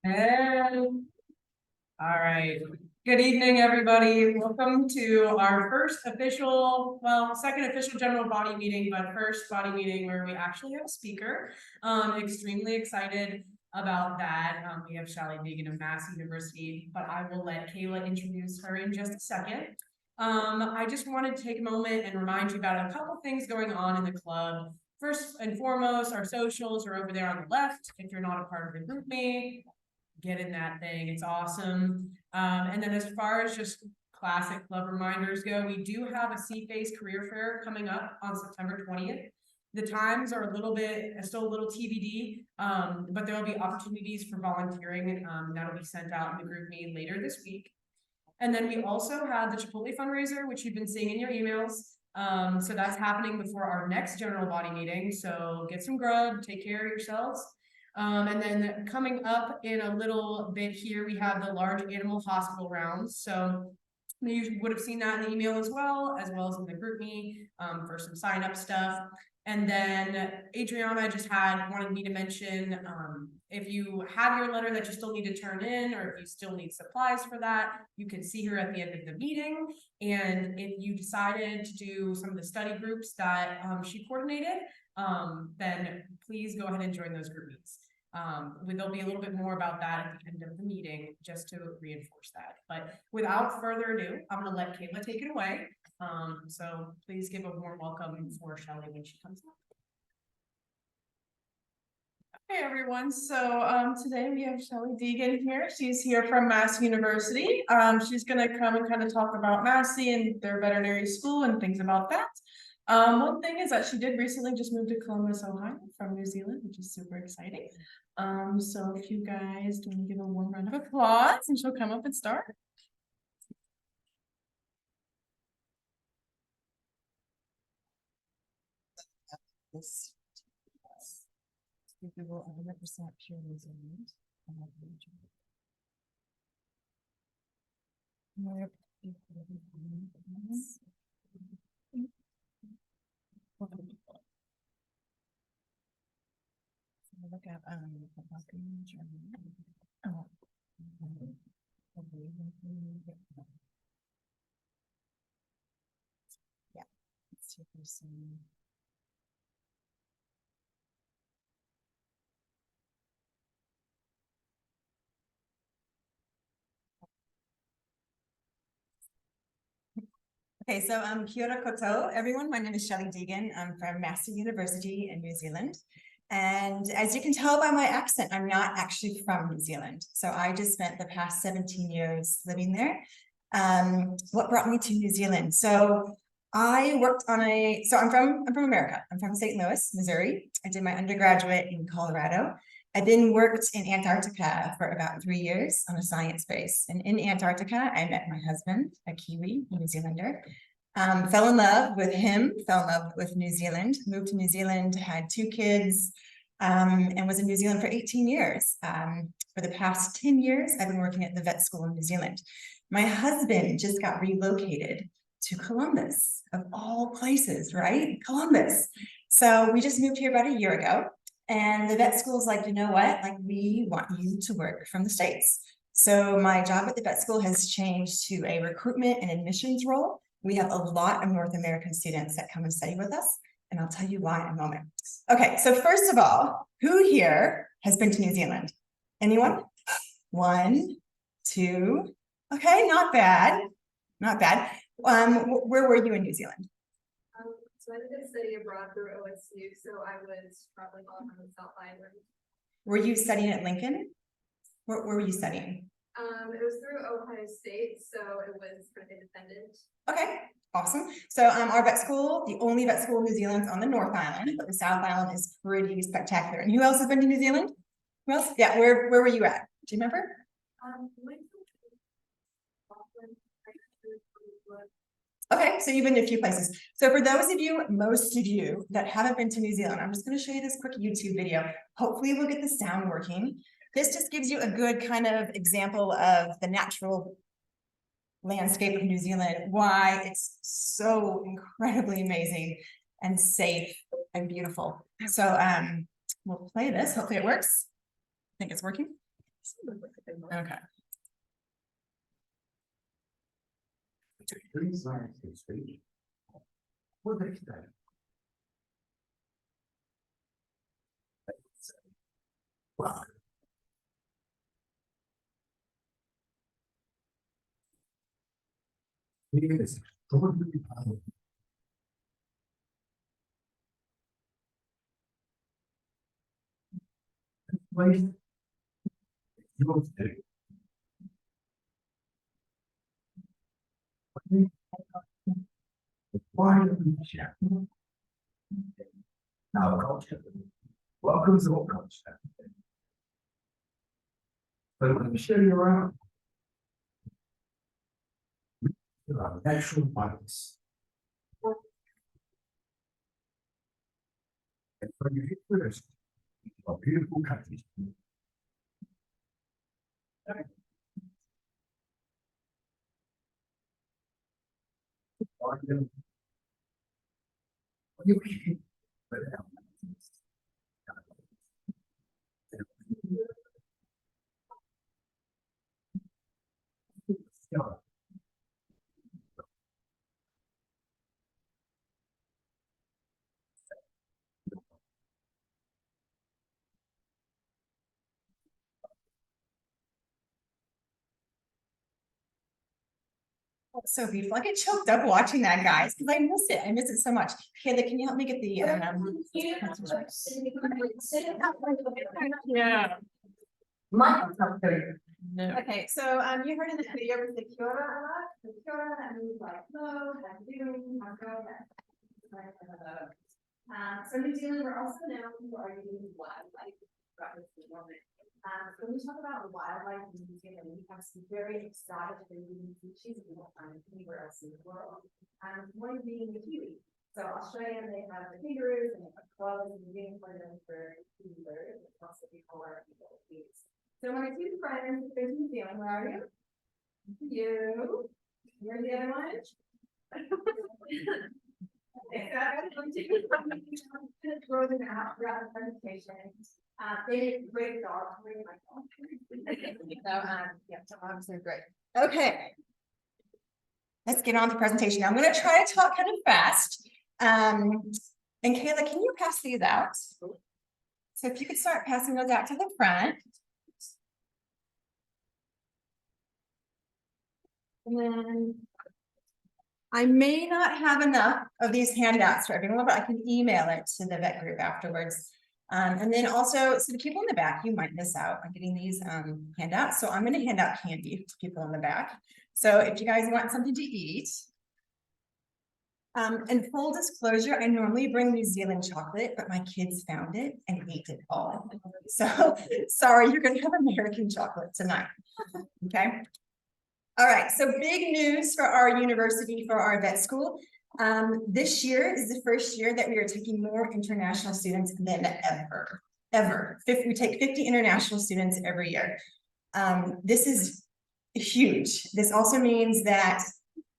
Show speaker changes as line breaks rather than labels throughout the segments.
And all right. Good evening, everybody. Welcome to our second official general body meeting, but first body meeting where we actually have a speaker. Extremely excited about that. We have Shelly Deegan of Massey University, but I will let Kayla introduce her in just a second. I just wanted to take a moment and remind you about a couple things going on in the club. First and foremost, our socials are over there on the left. If you're not a part of the group me, get in that thing. It's awesome. And then as far as just classic club reminders go, we do have a C-Face career fair coming up on September 20th. The times are still a little TBD, but there will be opportunities for volunteering. That'll be sent out in the group me later this week. And then we also have the Chipotle fundraiser, which you've been seeing in your emails. So that's happening before our next general body meeting. So get some grub, take care of yourselves. And then coming up in a little bit here, we have the large animal hospital rounds. So you would have seen that in the email as well as in the group me for some sign up stuff. And then Adriana just wanted me to mention if you have your letter that you still need to turn in, or if you still need supplies for that, you can see her at the end of the meeting. And if you decided to do some of the study groups that she coordinated, then please go ahead and join those group meetings. There'll be a little bit more about that at the end of the meeting, just to reinforce that. But without further ado, I'm going to let Kayla take it away. So please give a warm welcome for Shelly when she comes up.
Hey everyone, so today we have Shelly Deegan here. She's here from Massey University. She's gonna come and kind of talk about Massey and their veterinary school and things about that. One thing is that she did recently just move to Columbus, Ohio from New Zealand, which is super exciting. So if you guys do want to give a warm round of applause, and she'll come up and start.
This we will 100% pure New Zealand. Look at yeah, let's see if there's some. Okay, so kia ora koutou, everyone. My name is Shelly Deegan. I'm from Massey University in New Zealand. And as you can tell by my accent, I'm not actually from New Zealand. So I just spent the past 17 years living there. What brought me to New Zealand? So I worked on I'm from America. I'm from St. Louis, Missouri. I did my undergraduate in Colorado. I then worked in Antarctica for about 3 years on a science base. And in Antarctica, I met my husband, a Kiwi, a New Zealander. Fell in love with him, fell in love with New Zealand, moved to New Zealand, had 2 kids, and was in New Zealand for 18 years. For the past 10 years, I've been working at the vet school in New Zealand. My husband just got relocated to Columbus, of all places, right? Columbus. So we just moved here about a year ago. And the vet school is like, you know what? Like, we want you to work from the States. So my job at the vet school has changed to a recruitment and admissions role. We have a lot of North American students that come and study with us, and I'll tell you why in a moment. Okay, so first of all, who here has been to New Zealand? Anyone? 1, 2. Okay, not bad. Not bad. Where were you in New Zealand?
So I did study abroad through OSU, so I was probably on the South Island.
Were you studying at Lincoln? Where were you studying?
It was through Ohio State, so it was kind of independent.
Okay, awesome. So our vet school, the only vet school in New Zealand, is on the North Island, but the South Island is pretty spectacular. And who else has been to New Zealand? Who else? Yeah, where were you at? Do you remember? Okay, so you've been to a few places. So for those of you, most of you that haven't been to New Zealand, I'm just going to show you this quick YouTube video. Hopefully we'll get the sound working. This just gives you a good kind of example of the natural landscape of New Zealand, why it's so incredibly amazing and safe and beautiful. So we'll play this. Hopefully it works. I think it's working.
Okay.
Wow. Yes, totally. Why? Why don't we share? Our culture. Welcome to our culture. But let me show you around. There are natural bodies. And when you hit first, a beautiful country.
So beautiful. I get choked up watching that, guys, because I miss it. I miss it so much. Kayla, can you help me get the
Yeah. No.
Okay, so you heard in the video with the Kiora a lot. The Kiora, that means like hello, how you doing, how's it going? So New Zealand, we're also known for our unique wildlife. When we talk about wildlife in New Zealand, we have some very exotic and unique species we don't find anywhere else in the world. One being the kiwi. So Australia, they have the kangaroos and they have koalas and being part of them for kiwi birds, which also we call our eagle kiwis. So my two friends, there's New Zealand, where are you? You. Where's the other one? Throw them out throughout the presentation. They did great dogs, great Michael. Yeah, dogs are great. Okay. Let's get on to the presentation. I'm going to try to talk kind of fast. And Kayla, can you pass these out? So if you could start passing those out to the front. And then I may not have enough of these handouts for everyone, but I can email it to the vet group afterwards. And then also, so the people in the back, you might miss out on getting these handouts. So I'm going to hand out candy to people in the back. So if you guys want something to eat. And full disclosure, I normally bring New Zealand chocolate, but my kids found it and ate it all. So sorry, you're going to have American chocolate tonight. Okay. All right, so big news for our university, for our vet school. This year is the first year that we are taking more international students than ever. We take 50 international students every year. This is huge. This also means that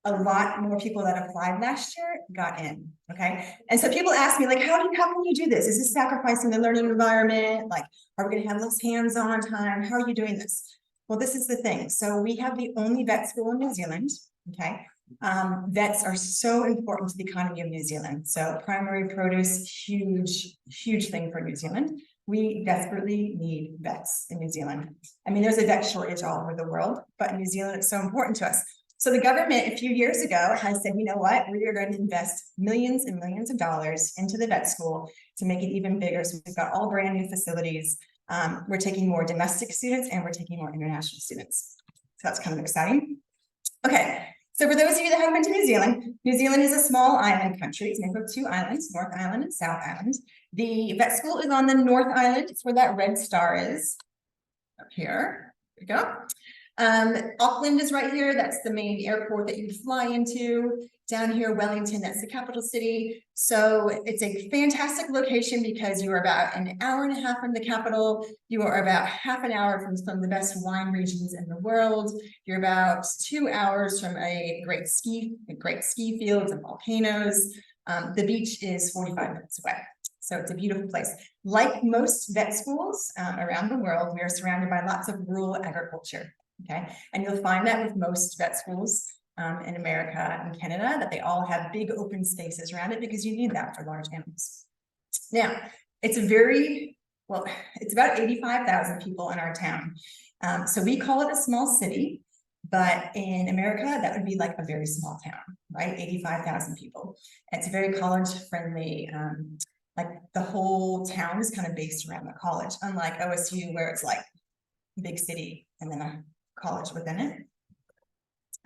a lot more people that applied last year got in, okay? And so people ask me, like, how can you do this? Is this sacrificing the learning environment? Like, are we gonna have less hands-on time? How are you doing this? Well, this is the thing. So we have the only vet school in New Zealand, okay? Vets are so important to the economy of New Zealand. So primary produce, huge thing for New Zealand. We desperately need vets in New Zealand. I mean, there's a vet shortage all over the world, but in New Zealand, it's so important to us. So the government a few years ago has said, you know what, we are going to invest millions and millions of dollars into the vet school to make it even bigger. So we've got all brand new facilities. We're taking more domestic students and we're taking more international students. So that's kind of exciting. Okay, so for those of you that haven't been to New Zealand is a small island country. It's made up of two islands, North Island and South Island. The vet school is on the North Island. It's where that red star is. Up here, there we go. Auckland is right here. That's the main airport that you fly into. Down here, Wellington, that's the capital city. So it's a fantastic location because you are about an hour and a half from the capital. You are about half an hour from some of the best wine regions in the world. You're about 2 hours from a great ski fields and volcanoes. The beach is 45 minutes away. So it's a beautiful place. Like most vet schools around the world, we are surrounded by lots of rural agriculture. Okay, and you'll find that with most vet schools in America and Canada, that they all have big open spaces around it because you need that for large animals. Now, it's it's about 85,000 people in our town. So we call it a small city, but in America, that would be like a very small town, right? 85,000 people. It's very college friendly. Like the whole town is kind of based around the college, unlike OSU, where it's like big city and then a college within it.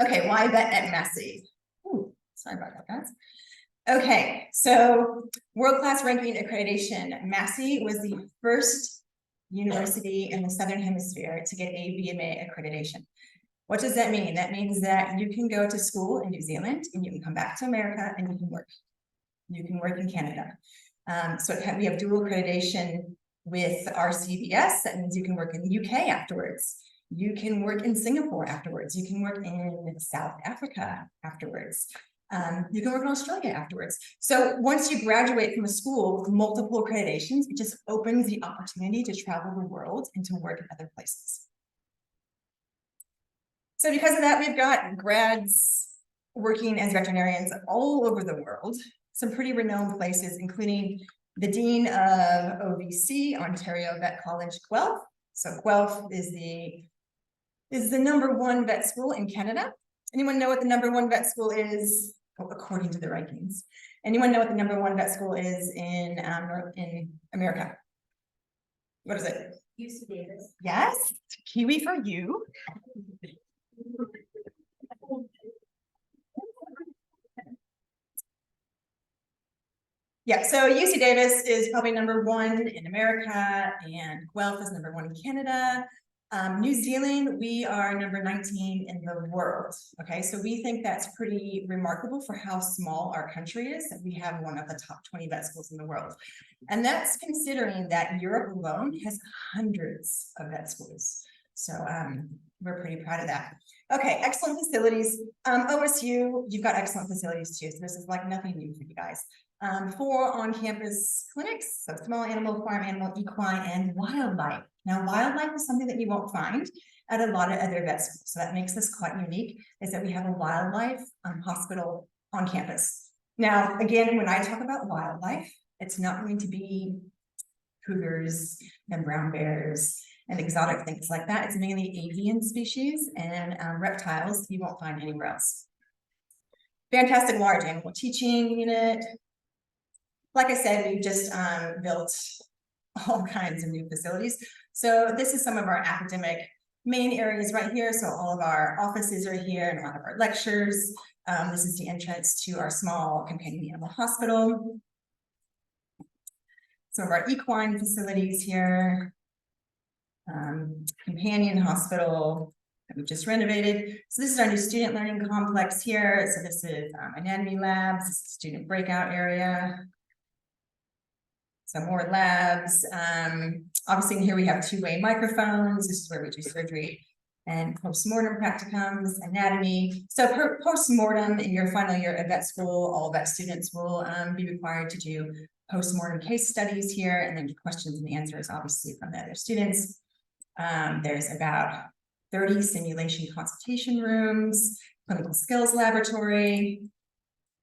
Okay, why vet at Massey? Ooh, sorry about that, guys. Okay, so world-class ranking accreditation. Massey was the first university in the Southern Hemisphere to get a VMA accreditation. What does that mean? That means that you can go to school in New Zealand and you can come back to America and you can work. You can work in Canada. So we have dual accreditation with our CBS. That means you can work in the UK afterwards. You can work in Singapore afterwards. You can work in South Africa afterwards. You can work in Australia afterwards. So once you graduate from a school with multiple accreditations, it just opens the opportunity to travel the world and to work in other places. So because of that, we've got grads working as veterinarians all over the world. Some pretty renowned places, including the Dean of OVC, Ontario Vet College, Guelph. So Guelph is the #1 vet school in Canada. Anyone know what the #1 vet school is? Oh, according to the rankings. Anyone know what the #1 vet school is in America? What is it?
UC Davis.
Yes, Kiwi for you. Yeah, so UC Davis is probably #1 in America, and Guelph is #1 in Canada. New Zealand, we are number 19 in the world. Okay, so we think that's pretty remarkable for how small our country is, that we have one of the top 20 vet schools in the world. And that's considering that Europe alone has hundreds of vet schools. So we're pretty proud of that. Okay, excellent facilities. OSU, you've got excellent facilities too. So this is like nothing new for you guys. 4 on-campus clinics, so small animal, farm animal, equine, and wildlife. Now, wildlife is something that you won't find at a lot of other vet schools. So that makes this quite unique, is that we have a wildlife hospital on campus. Now, again, when I talk about wildlife, it's not going to be cougars and brown bears and exotic things like that. It's mainly avian species and reptiles you won't find anywhere else. Fantastic large animal teaching unit. Like I said, we've just built all kinds of new facilities. So this is some of our academic main areas right here. So all of our offices are here and a lot of our lectures. This is the entrance to our small companion animal hospital. Some of our equine facilities here. Companion hospital that we've just renovated. So this is our new student learning complex here. So this is anatomy labs, this is student breakout area. Some more labs. Obviously in here we have two-way microphones. This is where we do surgery and post-mortem practicums, anatomy. So post-mortem in your final year of vet school, all vet students will be required to do post-mortem case studies here, and then questions and answers obviously from the other students. There's about 30 simulation consultation rooms, clinical skills laboratory.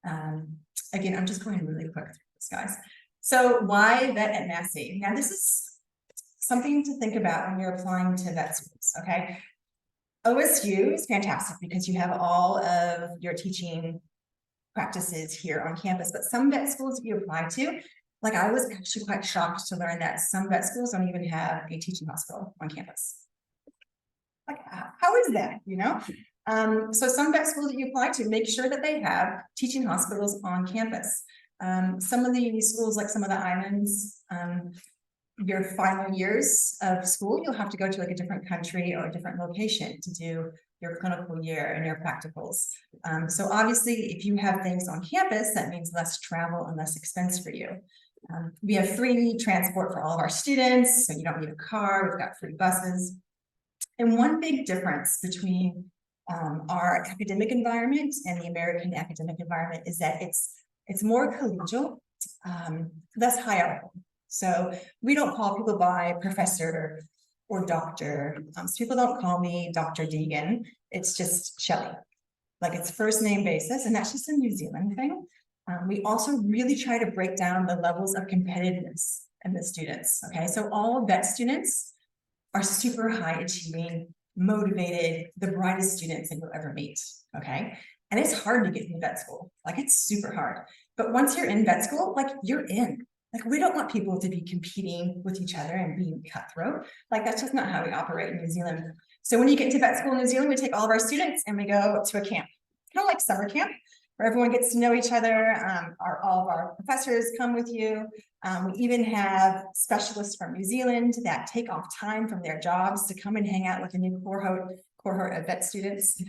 Again, I'm just going really quick through this, guys. So why vet at Massey? Now this is something to think about when you're applying to vet schools, okay? OSU is fantastic because you have all of your teaching practices here on campus, but some vet schools that you apply to, like I was actually quite shocked to learn that some vet schools don't even have a teaching hospital on campus. Like, how is that, you know? So some vet schools that you apply to, make sure that they have teaching hospitals on campus. Some of the schools, like some of the islands, your final years of school, you'll have to go to like a different country or a different location to do your clinical year and your practicals. So obviously, if you have things on campus, that means less travel and less expense for you. We have free transport for all of our students, so you don't need a car. We've got free buses. And one big difference between our academic environment and the American academic environment is that it's more collegial less hierarchical. So we don't call people by professor or doctor. So people don't call me Dr. Deegan. It's just Shelley. Like it's first name basis, and that's just a New Zealand thing. We also really try to break down the levels of competitiveness in the students. Okay, so all vet students are super high achieving, motivated, the brightest students that you'll ever meet. Okay, and it's hard to get into vet school. Like it's super hard. But once you're in vet school, like you're in. Like we don't want people to be competing with each other and being cutthroat. Like that's just not how we operate in New Zealand. So when you get into vet school in New Zealand, we take all of our students and we go to a camp, kind of like summer camp, where everyone gets to know each other. All of our professors come with you. We even have specialists from New Zealand that take off time from their jobs to come and hang out with a new cohort of vet students.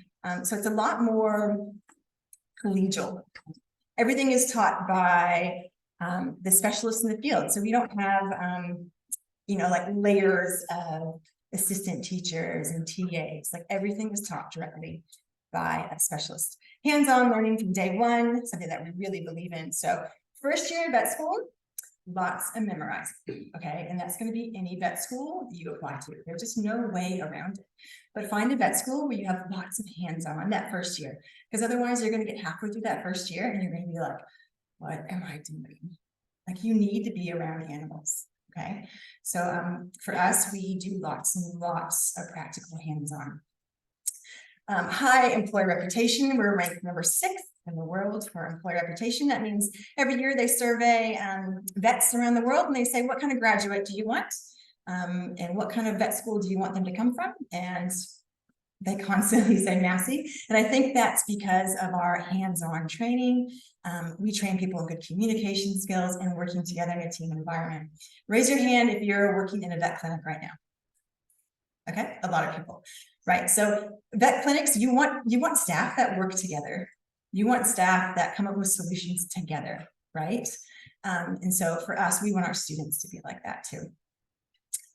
So it's a lot more collegial. Everything is taught by the specialists in the field. So we don't have, like layers of assistant teachers and TAs. Like everything is taught directly by a specialist. Hands-on learning from day one, something that we really believe in. So first year vet school, lots of memorizing, okay? And that's gonna be any vet school you apply to. There's just no way around it. But find a vet school where you have lots of hands-on that first year, because otherwise you're gonna get halfway through that first year and you're gonna be like, what am I doing? Like you need to be around animals, okay? So for us, we do lots and lots of practical hands-on. High employer reputation, we're ranked number 6 in the world for employer reputation. That means every year they survey vets around the world and they say, what kind of graduate do you want? And what kind of vet school do you want them to come from? And they constantly say Massey. And I think that's because of our hands-on training. We train people in good communication skills and working together in a team environment. Raise your hand if you're working in a vet clinic right now. Okay, a lot of people, right? So vet clinics, you want staff that work together. You want staff that come up with solutions together, right? And so for us, we want our students to be like that too.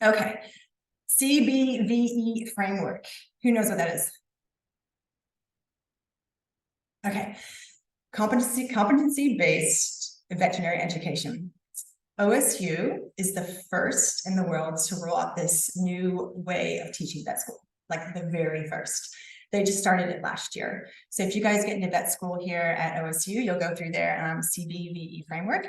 Okay, CBVE framework. Who knows what that is? Okay, competency-based veterinary education. OSU is the first in the world to roll out this new way of teaching vet school, like the very first. They just started it last year. So if you guys get into vet school here at OSU, you'll go through their CBVE framework.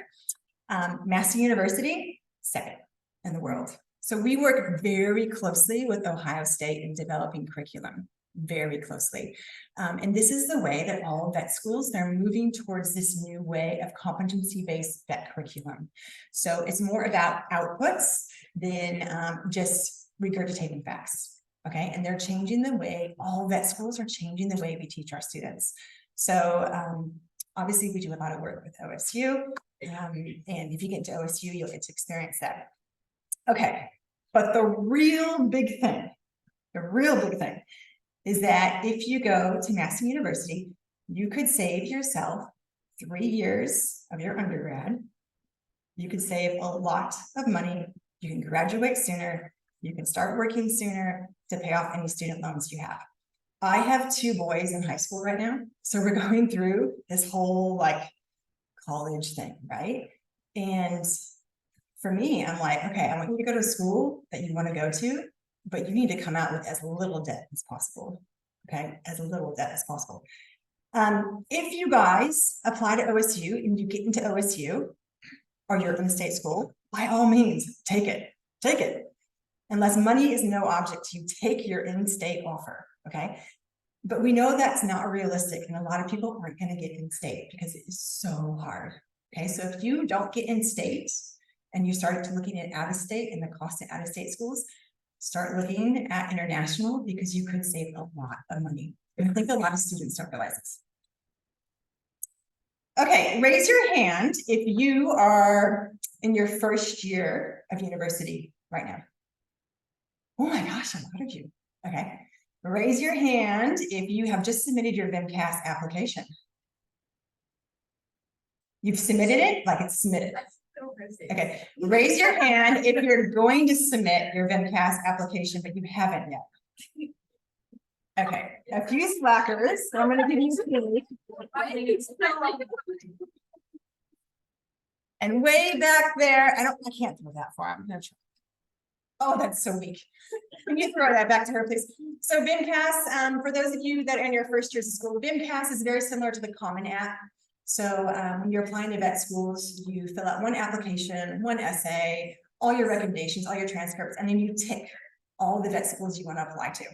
Massey University, second in the world. So we work very closely with Ohio State in developing curriculum, very closely. And this is the way that all vet schools, they're moving towards this new way of competency-based vet curriculum. So it's more about outputs than just regurgitating facts, okay? And they're changing the way, all vet schools are changing the way we teach our students. So obviously we do a lot of work with OSU, and if you get to OSU, you'll get to experience that. Okay, but the real big thing is that if you go to Massey University, you could save yourself 3 years of your undergrad. You could save a lot of money. You can graduate sooner. You can start working sooner to pay off any student loans you have. I have 2 boys in high school right now. So we're going through this whole like college thing, right? And for me, I'm like, okay, I want you to go to a school that you want to go to, but you need to come out with as little debt as possible, okay? As little debt as possible. If you guys apply to OSU and you get into OSU, or you're in a state school, by all means, take it. Unless money is no object to you, take your in-state offer, okay? But we know that's not realistic, and a lot of people aren't gonna get in-state because it is so hard, okay? So if you don't get in-state, and you start looking at out-of-state and the cost of out-of-state schools, start looking at international because you could save a lot of money. I think a lot of students don't realize this. Okay, raise your hand if you are in your first year of university right now. Oh my gosh, a lot of you. Okay, raise your hand if you have just submitted your VMCAS application. You've submitted it, like it's submitted. Okay, raise your hand if you're going to submit your VMCAS application, but you haven't yet. Okay, a few slackers. So I'm going to give you some. And way back there, I can't throw that far. I'm gonna try. Oh, that's so weak. Can you throw that back to her, please? So BIMCAS, for those of you that are in your first years of school, BIMCAS is very similar to the Common App. So when you're applying to vet schools, you fill out one application, one essay, all your recommendations, all your transcripts, and then you tick all the vet schools you want to apply to.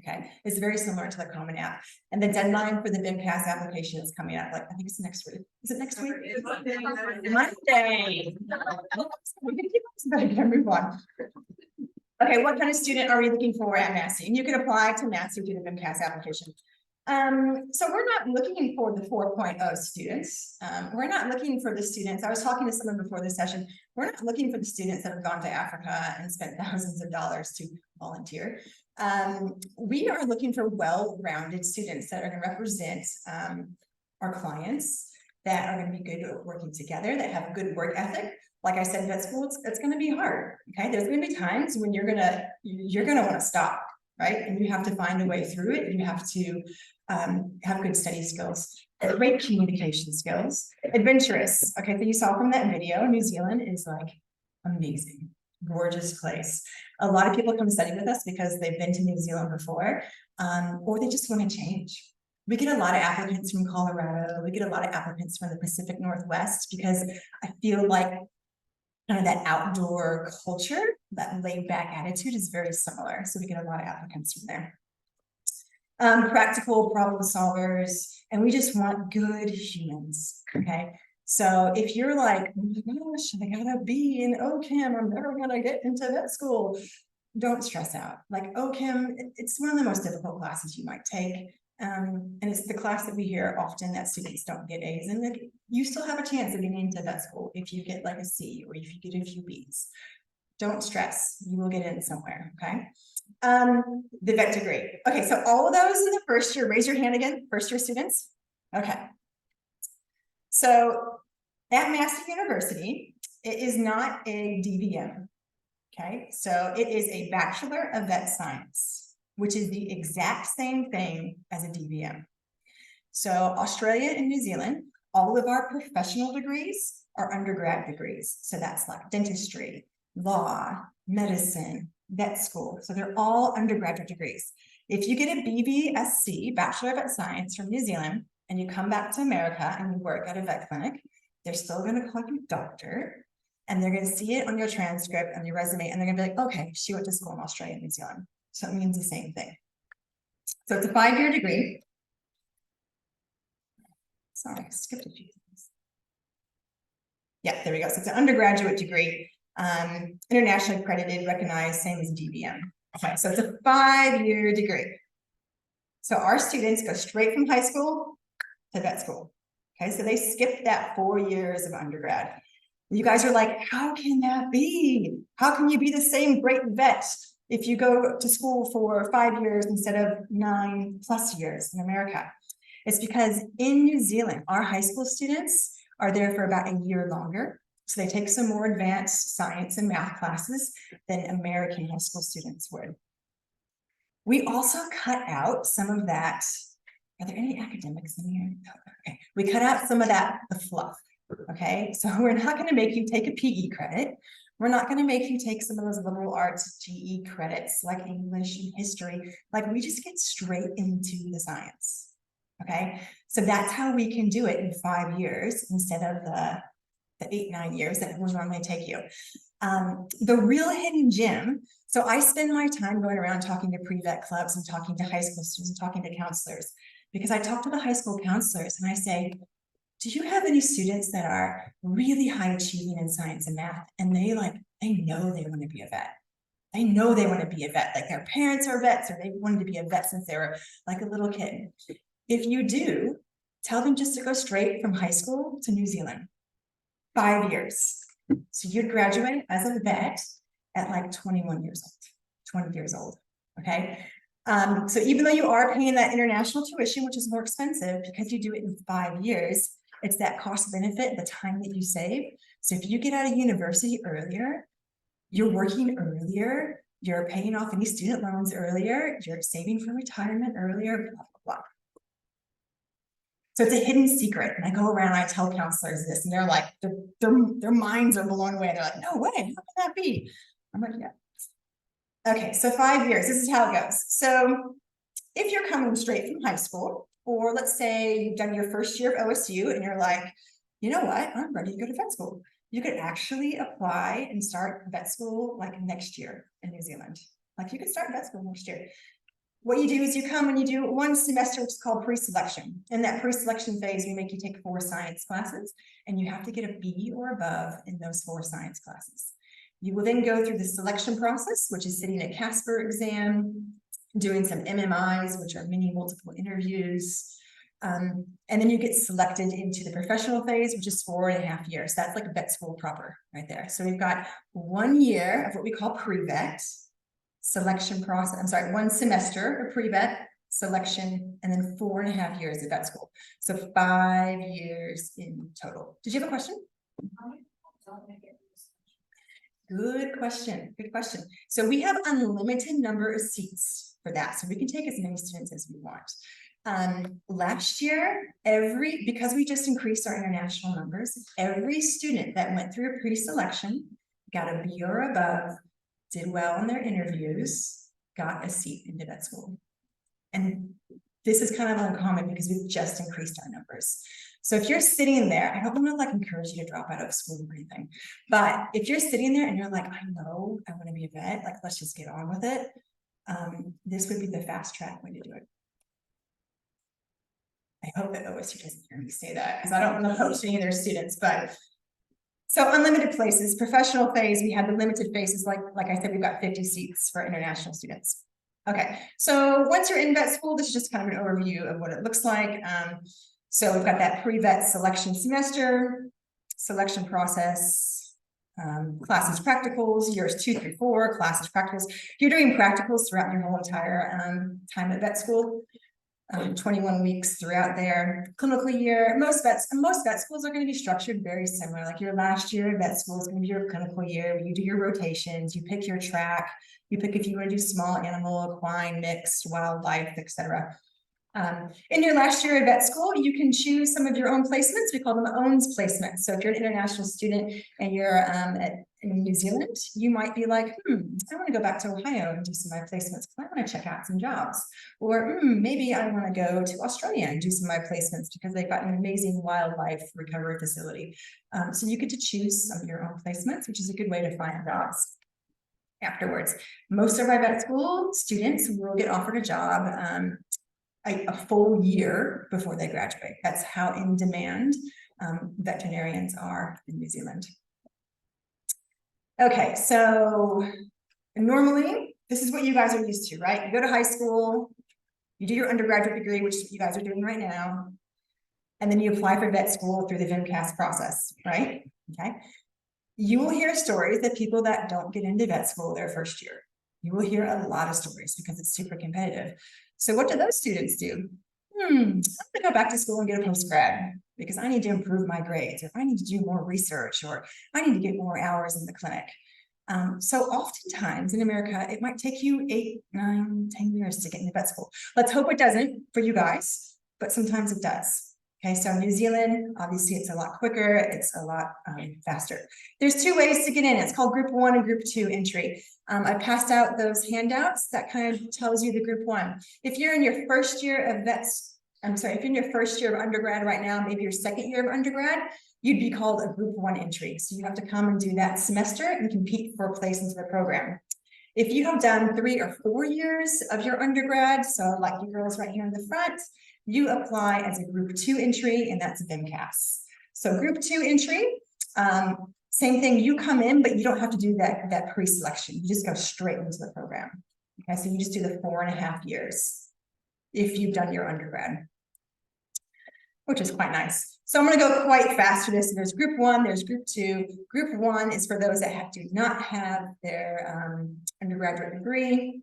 Okay, it's very similar to the Common App. And the deadline for the BIMCAS application is coming up, like, I think it's next week. Is it next week? Monday. We're gonna keep this, but I gotta move on. Okay, what kind of student are we looking for at Massey? And you can apply to Massey through the BIMCAS application. So we're not looking for the 4.0 students. We're not looking for the students. I was talking to someone before this session. We're not looking for the students that have gone to Africa and spent thousands of dollars to volunteer. We are looking for well-rounded students that are going to represent our clients, that are going to be good at working together, that have a good work ethic. Like I said, vet school, it's going to be hard. Okay, there's going to be times when you're gonna want to stop, right? And you have to find a way through it. You have to have good study skills, great communication skills, adventurous. Okay, so you saw from that video, New Zealand is like amazing, gorgeous place. A lot of people come study with us because they've been to New Zealand before, or they just want to change. We get a lot of applicants from Colorado. We get a lot of applicants from the Pacific Northwest because I feel like kind of that outdoor culture, that laid back attitude is very similar. So we get a lot of applicants from there. Practical problem solvers, and we just want good humans, okay? So if you're like, oh my gosh, I gotta be in OChem, I'm never gonna get into vet school, don't stress out. Like OChem, it's one of the most difficult classes you might take. And it's the class that we hear often that students don't get A's in. Like, you still have a chance of getting into vet school if you get like a C or if you get a few B's. Don't stress, you will get in somewhere, okay? The vet degree. Okay, so all of those in the first year, raise your hand again, first year students. Okay. So at Massey University, it is not a DVM, okay? So it is a Bachelor of Vet Science, which is the exact same thing as a DVM. So Australia and New Zealand, all of our professional degrees are undergrad degrees. So that's like dentistry, law, medicine, vet school. So they're all undergraduate degrees. If you get a BVSC, Bachelor of Vet Science from New Zealand, and you come back to America and you work at a vet clinic, they're still going to call you doctor, and they're going to see it on your transcript and your resume, and they're going to be like, okay, she went to school in Australia and New Zealand. So it means the same thing. So it's a 5-year degree. Sorry, I skipped a few things. Yeah, there we go. So it's an undergraduate degree, internationally accredited, recognized, same as DVM. Okay, so it's a 5-year degree. So our students go straight from high school to vet school. Okay, so they skip that 4 years of undergrad. You guys are like, how can that be? How can you be the same great vet if you go to school for 5 years instead of 9+ years in America? It's because in New Zealand, our high school students are there for about a year longer. So they take some more advanced science and math classes than American high school students would. We also cut out some of that. Are there any academics in here? Okay, we cut out some of that, the fluff. Okay, so we're not going to make you take a PE credit. We're not going to make you take some of those liberal arts GE credits like English and history. Like, we just get straight into the science. Okay, so that's how we can do it in 5 years instead of the 8-9 years that will normally take you. The real hidden gem. So I spend my time going around talking to pre-vet clubs and talking to high school students and talking to counselors, because I talk to the high school counselors and I say, do you have any students that are really high achieving in science and math? And they know they want to be a vet. They know they want to be a vet. Like, their parents are vets, or they wanted to be a vet since they were like a little kid. If you do, tell them just to go straight from high school to New Zealand. 5 years. So you'd graduate as a vet at like 21 years old, 20 years old. Okay. So even though you are paying that international tuition, which is more expensive, because you do it in 5 years, it's that cost benefit, the time that you save. So if you get out of university earlier, you're working earlier, you're paying off any student loans earlier, you're saving for retirement earlier, blah, blah, blah. So it's a hidden secret. And I go around, I tell counselors this, and they're like, their minds are blown away. They're like, no way, how can that be? I'm like, yeah. Okay, so 5 years, this is how it goes. So if you're coming straight from high school, or let's say you've done your first year of OSU and you're like, you know what, I'm ready to go to vet school. You could actually apply and start vet school like next year in New Zealand. Like you could start vet school next year. What you do is you come and you do 1 semester, which is called pre-selection. In that pre-selection phase, we make you take 4 science classes, and you have to get a B or above in those 4 science classes. You will then go through the selection process, which is sitting a Casper exam, doing some MMIs, which are mini multiple interviews. And then you get selected into the professional phase, which is 4.5 years. That's like vet school proper right there. So we've got 1 year of what we call pre-vet selection process. I'm sorry, 1 semester of pre-vet selection, and then 4.5 years of vet school. So 5 years in total. Did you have a question? Good question. Good question. So we have unlimited number of seats for that. So we can take as many students as we want. Last year, because we just increased our international numbers, every student that went through a pre-selection, got a B or above, did well in their interviews, got a seat into vet school. And this is kind of uncommon because we've just increased our numbers. So if you're sitting there, I don't want to like encourage you to drop out of school or anything, but if you're sitting there and you're like, I know I want to be a vet, like let's just get on with it. This would be the fast track way to do it. I hope that OSU doesn't hear me say that because I don't want to poach any of their students, but so unlimited places, professional phase, we have the limited phases, like I said, we've got 50 seats for international students. Okay, so once you're in vet school, this is just kind of an overview of what it looks like. So we've got that pre-vet selection semester, selection process, classes, practicals, years 2 through 4, classes, practicals. You're doing practicals throughout your whole entire time at vet school. 21 weeks throughout their clinical year. Most vet schools are going to be structured very similar. Like your last year of vet school is going to be your clinical year, where you do your rotations, you pick your track, you pick if you want to do small animal, equine, mixed, wildlife, etc. In your last year of vet school, you can choose some of your own placements. We call them owns placements. So if you're an international student and you're in New Zealand, you might be like, I want to go back to Ohio and do some of my placements because I want to check out some jobs. Or maybe I want to go to Australia and do some of my placements because they've got an amazing wildlife recovery facility. So you get to choose some of your own placements, which is a good way to find jobs afterwards. Most of our vet school students will get offered a job a full year before they graduate. That's how in demand veterinarians are in New Zealand. Okay, so normally this is what you guys are used to, right? You go to high school, you do your undergraduate degree, which you guys are doing right now, and then you apply for vet school through the VMCAS process, right? Okay. You will hear stories of people that don't get into vet school their first year. You will hear a lot of stories because it's super competitive. So what do those students do? I'm going to go back to school and get a post-grad because I need to improve my grades, or I need to do more research, or I need to get more hours in the clinic. So oftentimes in America, it might take you 8, 9, 10 years to get into vet school. Let's hope it doesn't for you guys, but sometimes it does. Okay, so New Zealand, obviously it's a lot quicker, it's a lot faster. There's 2 ways to get in. It's called Group 1 and Group 2 entry. I passed out those handouts that kind of tells you the Group 1. If you're in your first year of if you're in your first year of undergrad right now, maybe your second year of undergrad, you'd be called a Group 1 entry. So you have to come and do that semester and compete for a place into the program. If you have done 3 or 4 years of your undergrad, so like you girls right here in the front, you apply as a Group 2 entry, and that's VMCAS. So Group 2 entry, same thing, you come in, but you don't have to do that pre-selection. You just go straight into the program. Okay, so you just do the 4.5 years if you've done your undergrad, which is quite nice. So I'm going to go quite fast for this. There's Group 1, there's Group 2. Group 1 is for those that do not have their undergraduate degree.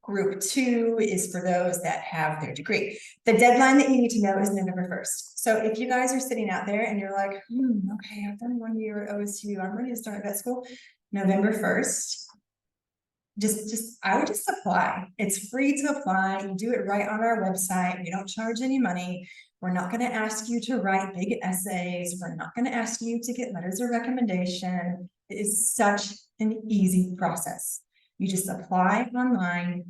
Group 2 is for those that have their degree. The deadline that you need to know is November 1st. So if you guys are sitting out there and you're like, okay, I've done 1 year at OSU, I'm ready to start vet school, November 1st I would just apply. It's free to apply. You do it right on our website. We don't charge any money. We're not going to ask you to write big essays. We're not going to ask you to get letters of recommendation. It is such an easy process. You just apply online.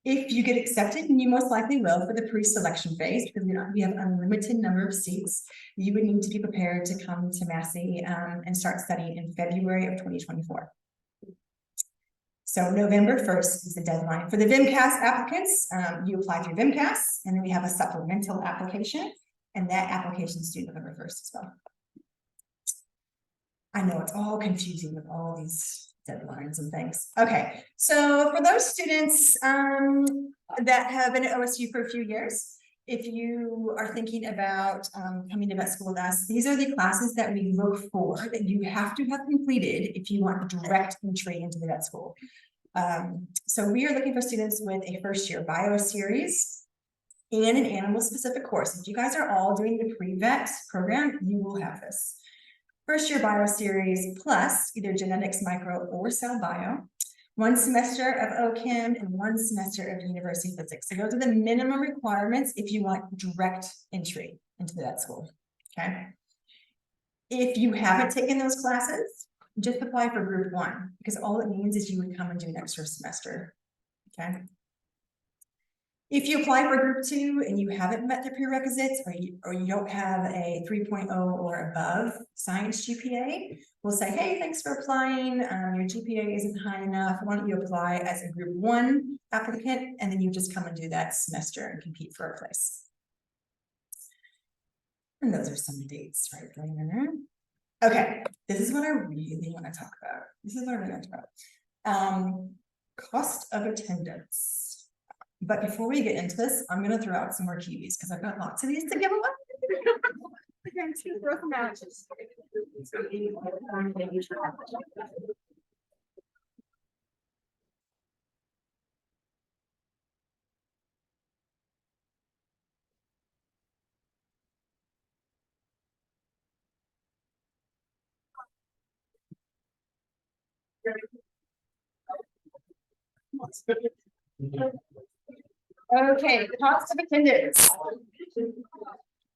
If you get accepted, and you most likely will for the pre-selection phase, because we have unlimited number of seats, you would need to be prepared to come to Massey and start studying in February of 2024. So November 1st is the deadline. For the VMCAS applicants, you apply through VMCAS, and then we have a supplemental application, and that application is due November 1st as well. I know it's all confusing with all these deadlines and things. Okay, so for those students that have been at OSU for a few years, if you are thinking about coming to vet school with us, these are the classes that we look for that you have to have completed if you want direct entry into the vet school. So we are looking for students with a first-year bio series and an animal-specific course. If you guys are all doing the pre-vet program, you will have this. First-year bio series plus either genetics, micro, or cell bio, 1 semester of OChem, and 1 semester of university physics. So those are the minimum requirements if you want direct entry into that school, okay? If you haven't taken those classes, just apply for group 1, because all it means is you would come and do an extra semester, okay? If you apply for group 2 and you haven't met the prerequisites, or you don't have a 3.0 or above science GPA, we'll say, hey, thanks for applying. Your GPA isn't high enough. Why don't you apply as a group 1 applicant, and then you just come and do that semester and compete for a place. And those are some dates right there. Okay, this is what I really want to talk about. This is what I really want to talk about. Cost of attendance. But before we get into this, I'm going to throw out some more kiwis because I've got lots of these to give away. Okay, two broken matches. Okay, cost of attendance.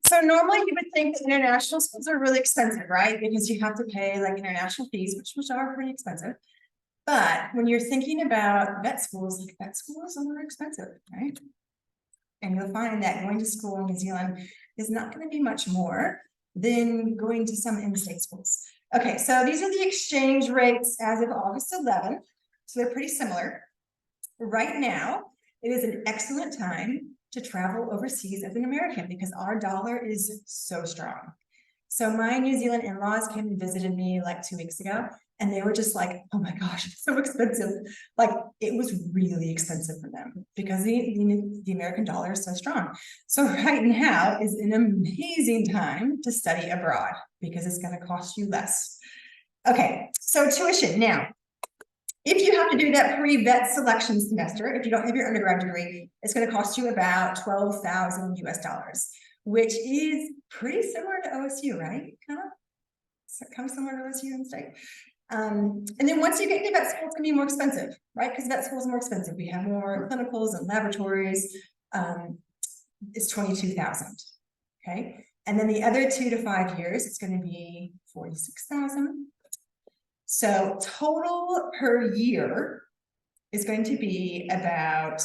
So normally you would think that international schools are really expensive, right? Because you have to pay like international fees, which are pretty expensive. But when you're thinking about vet schools, like vet schools are more expensive, right? And you'll find that going to school in New Zealand is not going to be much more than going to some in-state schools. Okay, so these are the exchange rates as of August 11th. So they're pretty similar. Right now, it is an excellent time to travel overseas as an American because our dollar is so strong. So my New Zealand in-laws came and visited me like 2 weeks ago, and they were just like, oh my gosh, it's so expensive. Like it was really expensive for them because the American dollar is so strong. So right now is an amazing time to study abroad because it's going to cost you less. Okay, so tuition now. If you have to do that pre-vet selection semester, if you don't have your undergrad degree, it's going to cost you about $12,000 US, which is pretty similar to OSU, right? Kind of similar to OSU in state. And then once you get into vet school, it's going to be more expensive, right? Because vet school is more expensive. We have more clinicals and laboratories. It's $22,000. Okay, and then the other 2 to 5 years, it's going to be $46,000. So total per year is going to be about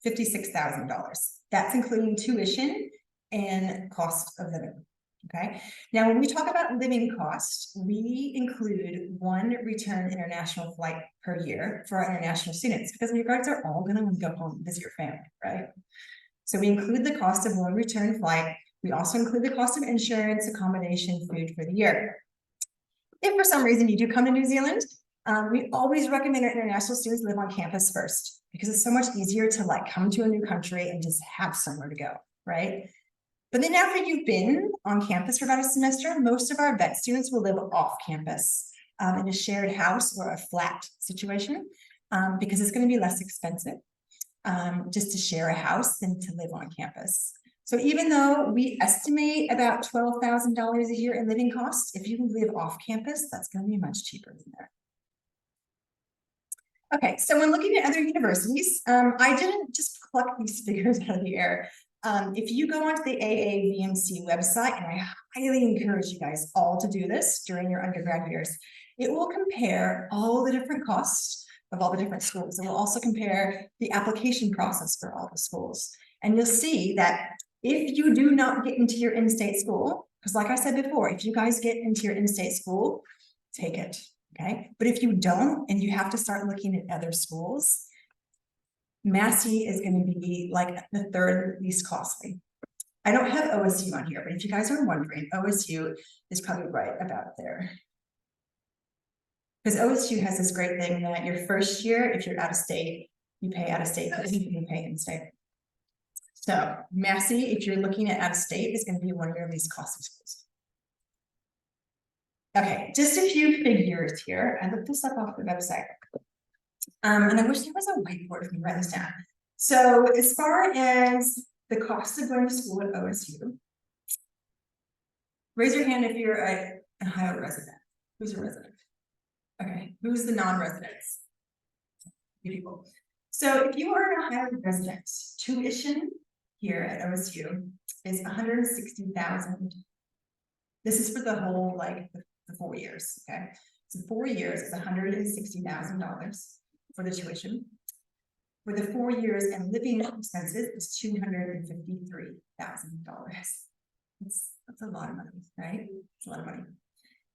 $56,000. That's including tuition and cost of living. Okay. Now, when we talk about living costs, we include 1 return international flight per year for our international students because you guys are all going to want to go home and visit your family, right? So we include the cost of 1 return flight. We also include the cost of insurance, accommodation, food for the year. If for some reason you do come to New Zealand, we always recommend our international students live on campus first because it's so much easier to like come to a new country and just have somewhere to go, right? But then after you've been on campus for about a semester, most of our vet students will live off campus in a shared house or a flat situation because it's going to be less expensive just to share a house than to live on campus. So even though we estimate about $12,000 a year in living costs, if you live off campus, that's going to be much cheaper than Okay, so when looking at other universities, I didn't just pluck these figures out of the air. If you go onto the AAVMC website, and I highly encourage you guys all to do this during your undergrad years, it will compare all the different costs of all the different schools. It will also compare the application process for all the schools. And you'll see that if you do not get into your in-state school, because like I said before, if you guys get into your in-state school, take it, okay? But if you don't, and you have to start looking at other schools, Massey is going to be like the third least costly. I don't have OSU on here, but if you guys are wondering, OSU is probably right about there. Because OSU has this great thing that your first year, if you're out of state, you pay out of state, but you pay in state. So Massey, if you're looking at out of state, is going to be one of your least costly schools. Okay, just a few figures here. I looked this up off the website. And I wish there was a whiteboard for me to write this down. So as far as the cost of going to school at OSU, raise your hand if you're an Ohio resident. Who's a resident? Okay, who's the non-residents? You people. So if you are an Ohio resident, tuition here at OSU is $160,000. This is for the whole, like the 4 years, okay? So 4 years is $160,000 for the tuition. For the 4 years and living expenses is $253,000. That's a lot of money, right? It's a lot of money.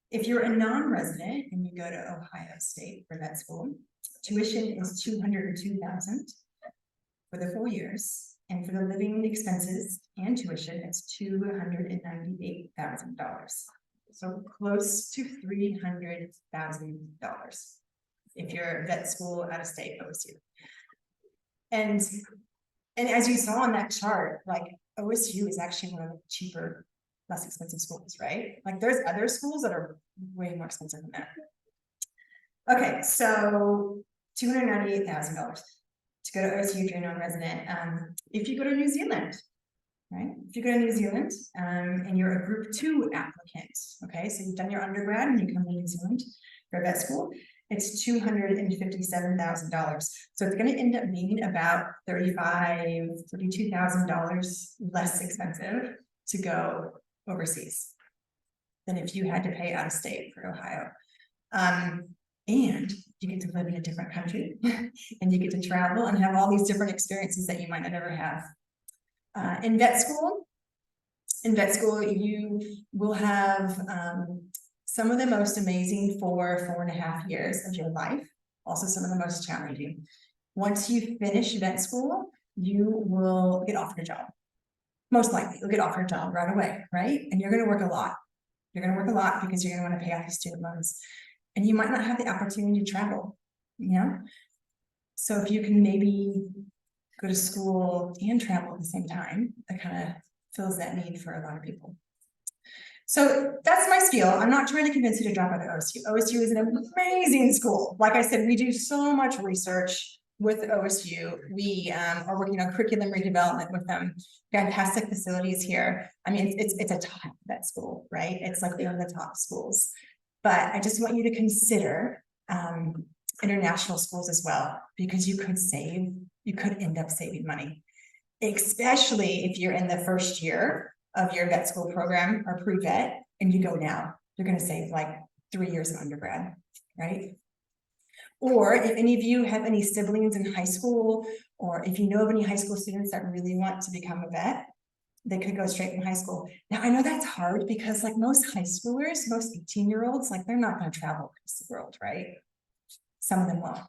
If you're a non-resident and you go to Ohio State for that school, tuition is $202,000 for the 4 years. And for the living expenses and tuition, it's $298,000. So close to $300,000 if you're vet school out of state OSU. And as you saw on that chart, like OSU is actually one of the cheaper, less expensive schools, right? Like there's other schools that are way more expensive than that. Okay, so $298,000 to go to OSU if you're a non-resident. If you go to New Zealand, right? If you go to New Zealand and you're a group 2 applicant, okay? So you've done your undergrad and you come to New Zealand for vet school, it's $257,000. So it's going to end up being about $32,000 less expensive to go overseas than if you had to pay out of state for Ohio. And you get to live in a different country and you get to travel and have all these different experiences that you might not ever have. In vet school, you will have some of the most amazing 4.5 years of your life, also some of the most challenging. Once you finish vet school, you will get offered a job. Most likely, you'll get offered a job right away, right? And you're going to work a lot. You're going to work a lot because you're going to want to pay off your student loans. And you might not have the opportunity to travel, you know? So if you can maybe go to school and travel at the same time, that kind of fills that need for a lot of people. So that's my spiel. I'm not trying to convince you to drop out of OSU. OSU is an amazing school. Like I said, we do so much research with OSU. We are working on curriculum redevelopment with them. Fantastic facilities here. I mean, it's a top vet school, right? It's like one of the top schools. But I just want you to consider international schools as well, because you could end up saving money, especially if you're in the first year of your vet school program or pre-vet and you go now, you're going to save like 3 years of undergrad, right? Or if any of you have any siblings in high school, or if you know of any high school students that really want to become a vet, they could go straight from high school. Now, I know that's hard because like most high schoolers, most 18-year-olds, like they're not going to travel across the world, right? Some of them won't.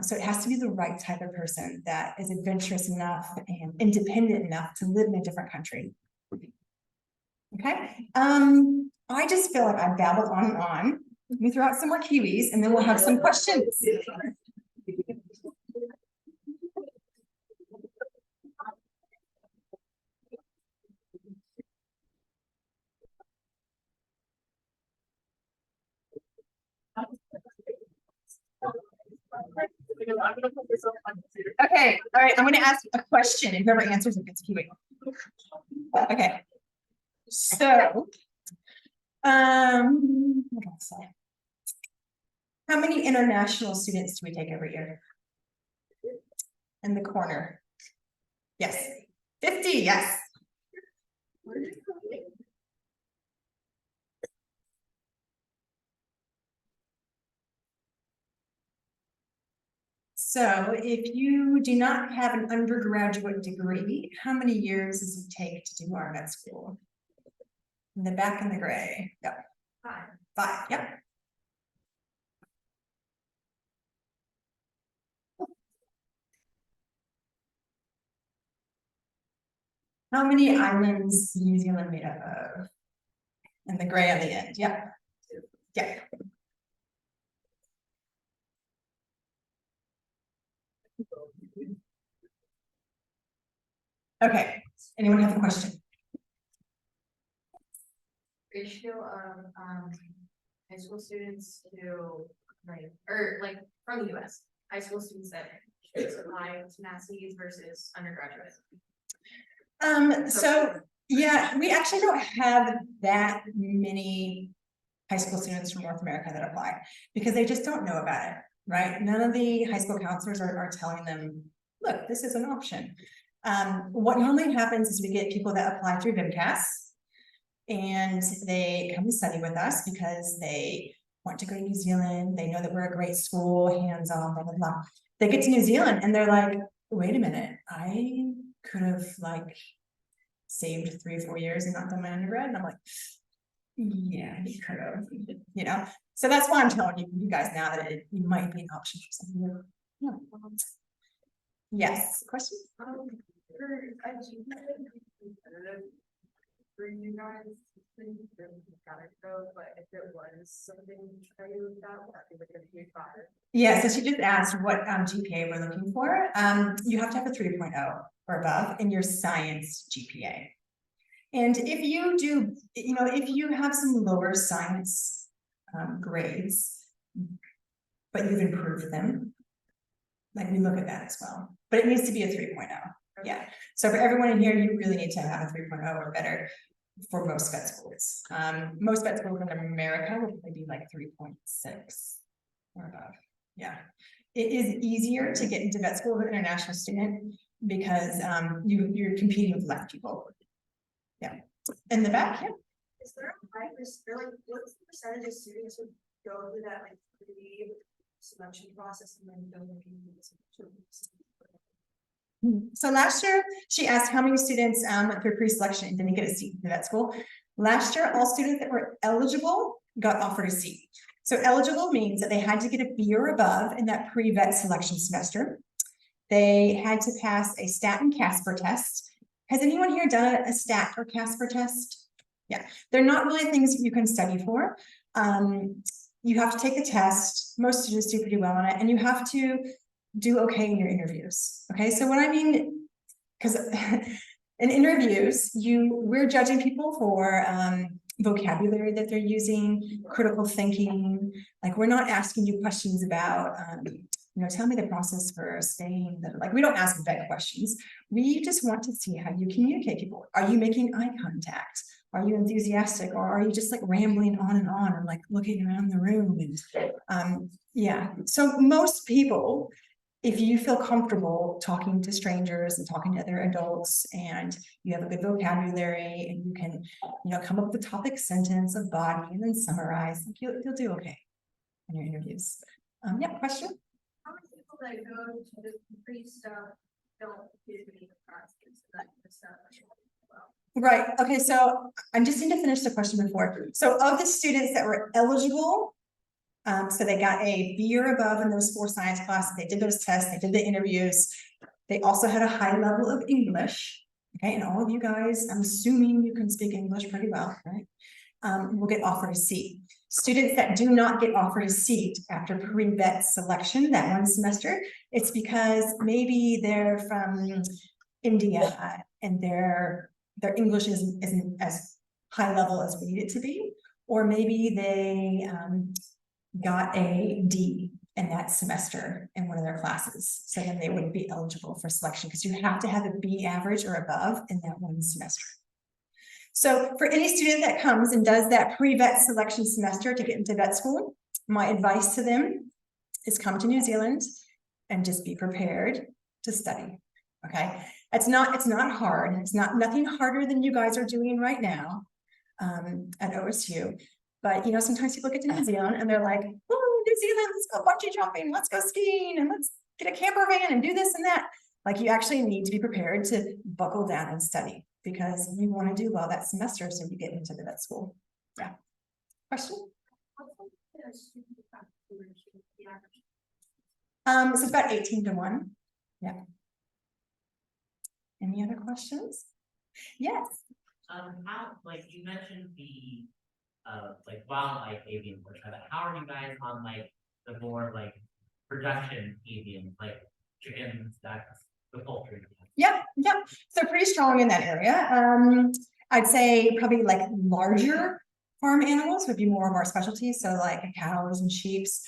So it has to be the right type of person that is adventurous enough and independent enough to live in a different country. Okay. I just feel like I babbled on and on. Let me throw out some more kiwis and then we'll have some questions. Okay, all right, I'm going to ask a question and whoever answers it gets kiwi. Okay. So, what do I say? How many international students do we take every year? In the corner. Yes. 50, yes. So if you do not have an undergraduate degree, how many years does it take to do our vet school? In the back in the gray. Yep. 5, yep. How many islands is New Zealand made up of? And the gray on the end, yep. Yeah. Okay, anyone have a question?
Ratio of, high school students to, like, from the US, high school students that apply to Massey's versus undergraduate.
So, yeah, we actually don't have that many high school students from North America that apply because they just don't know about it, right? None of the high school counselors are telling them, look, this is an option. What normally happens is we get people that apply through VMCAS and they come and study with us because they want to go to New Zealand. They know that we're a great school, hands-on, blah, blah, blah. They get to New Zealand and they're like, wait a minute, I could have like saved 3 or 4 years and not done my undergrad. And I'm like, yeah, you could have, you know? So that's why I'm telling you guys now that it might be an option for some of you. Yeah. Yes, questions?
For you guys, gotta go, but if it was something that would be fire.
Yeah, so she just asked what GPA we're looking for. You have to have a 3.0 or above in your science GPA. And if you do, you know, if you have some lower science grades, but you've improved them, like we look at that as well. But it needs to be a 3.0. Yeah. So for everyone in here, you really need to have a 3.0 or better for most vet schools. Most vet schools in America will probably be like 3.6 or above. Yeah. It is easier to get into vet school with an international student because you're competing with left people. Yeah. In the back, yeah.
Is there a high risk, or like, what's the percentage of students who go through that like pre-selection process and then go looking for this?
So last year, she asked how many students went through pre-selection and didn't get a seat in vet school. Last year, all students that were eligible got offered a seat. So eligible means that they had to get a B or above in that pre-vet selection semester. They had to pass a STAT and CASPER test. Has anyone here done a STAT or CASPER test? Yeah, they're not really things that you can study for. You have to take the test. Most students do pretty well on it, and you have to do okay in your interviews. Okay, so what I mean, because in interviews, we're judging people for vocabulary that they're using, critical thinking. Like we're not asking you questions about, you know, tell me the process for staying. Like we don't ask vet questions. We just want to see how you communicate people. Are you making eye contact? Are you enthusiastic, or are you just like rambling on and like looking around the room? And yeah, so most people, if you feel comfortable talking to strangers and talking to other adults, and you have a good vocabulary, and you can, you know, come up with a topic sentence, a body, and then summarize, like you'll do okay in your interviews. Yeah, question?
How many people that go to the pre-stuff don't get any practice that stuff?
Right, okay, so I just need to finish the question before. So of the students that were eligible, so they got a B or above in those 4 science classes, they did those tests, they did the interviews, they also had a high level of English, okay, and all of you guys, I'm assuming you can speak English pretty well, right? Will get offered a seat. Students that do not get offered a seat after pre-vet selection that 1 semester, it's because maybe they're from India and their English isn't as high level as we need it to be, or maybe they got a D in that semester in one of their classes. So then they wouldn't be eligible for selection because you have to have a B average or above in that 1 semester. So for any student that comes and does that pre-vet selection semester to get into vet school, my advice to them is come to New Zealand and just be prepared to study. Okay, it's not hard. It's nothing harder than you guys are doing right now at OSU. But you know, sometimes people get to New Zealand and they're like, oh, New Zealand, let's go bungee jumping, let's go skiing, and let's get a camper van and do this and that. Like, you actually need to be prepared to buckle down and study, because you want to do well that semester so you get into the vet school. Yeah. Question? So it's about 18-1. Yeah. Any other questions? Yes.
How, like, you mentioned the like wildlife avian portion of it. How are you guys on like the more like production avian, like chickens, ducks, the poultry?
Yeah, so pretty strong in that area. I'd say probably like larger farm animals would be more of our specialty, so like cows and sheeps.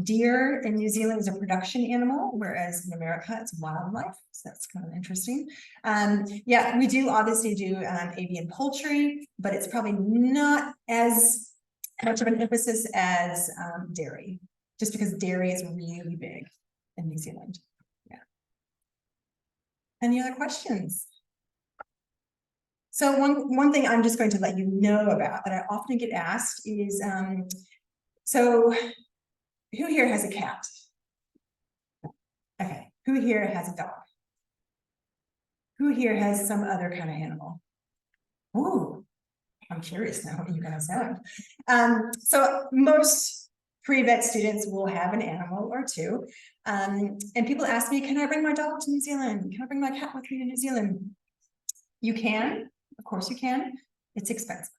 Deer in New Zealand is a production animal, whereas in America it's wildlife, so that's kind of interesting. Yeah, we do obviously do avian poultry, but it's probably not as much of an emphasis as dairy, just because dairy is really big in New Zealand. Yeah. Any other questions? So one thing I'm just going to let you know about that I often get asked is, so who here has a cat? Okay, who here has a dog? Who here has some other kind of animal? Ooh, I'm curious now what you guys have. So most pre-vet students will have an animal or two. And people ask me, can I bring my dog to New Zealand? Can I bring my cat with me to New Zealand? You can, of course you can. It's expensive,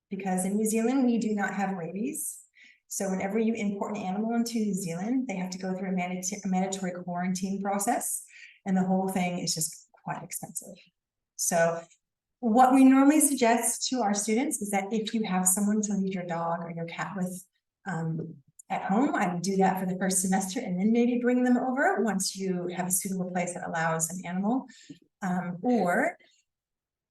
because in New Zealand, we do not have rabies. So whenever you import an animal into New Zealand, they have to go through a mandatory quarantine process. And the whole thing is just quite expensive. So what we normally suggest to our students is that if you have someone to leave your dog or your cat with at home, I would do that for the first semester and then maybe bring them over once you have a suitable place that allows an animal, or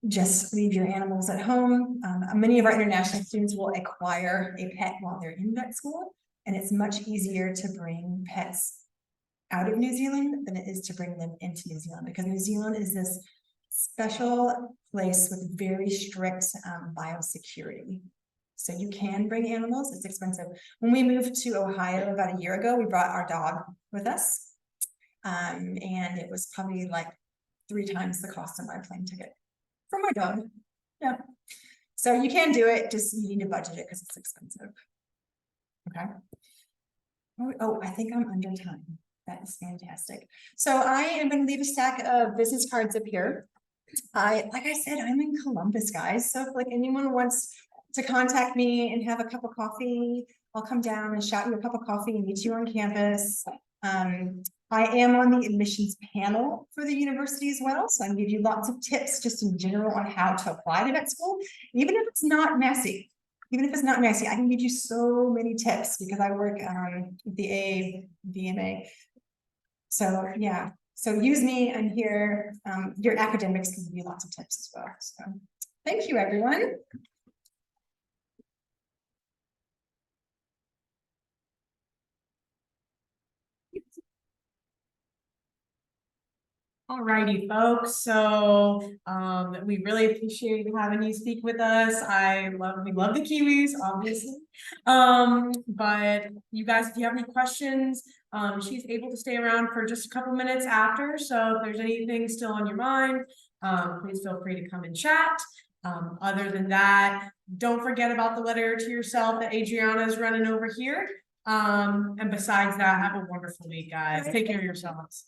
just leave your animals at home. Many of our international students will acquire a pet while they're in vet school, and it's much easier to bring pets out of New Zealand than it is to bring them into New Zealand, because New Zealand is this special place with very strict biosecurity. So you can bring animals, it's expensive. When we moved to Ohio about a year ago, we brought our dog with us. And it was probably like 3 times the cost of my plane ticket for my dog. Yeah. So you can do it, just you need to budget it because it's expensive. Okay. Oh, I think I'm under time. That is fantastic. So I am going to leave a stack of business cards up here. Like I said, I'm in Columbus, guys. So if like anyone wants to contact me and have a cup of coffee, I'll come down and shout you a cup of coffee and meet you on campus. I am on the admissions panel for the university as well, so I can give you lots of tips just in general on how to apply to vet school, even if it's not Massey. Even if it's not Massey, I can give you so many tips because I work with the VMA. So yeah, so use me. I'm here. Your academics can give you lots of tips as well. So thank you, everyone.
Alrighty, folks. So we really appreciate having you speak with us. We love the Kiwis, obviously. But you guys, if you have any questions, she's able to stay around for just a couple minutes after. So if there's anything still on your mind, please feel free to come and chat. Other than that, don't forget about the letter to yourself that Adriana is running over here. And besides that, have a wonderful week, guys. Take care of yourselves.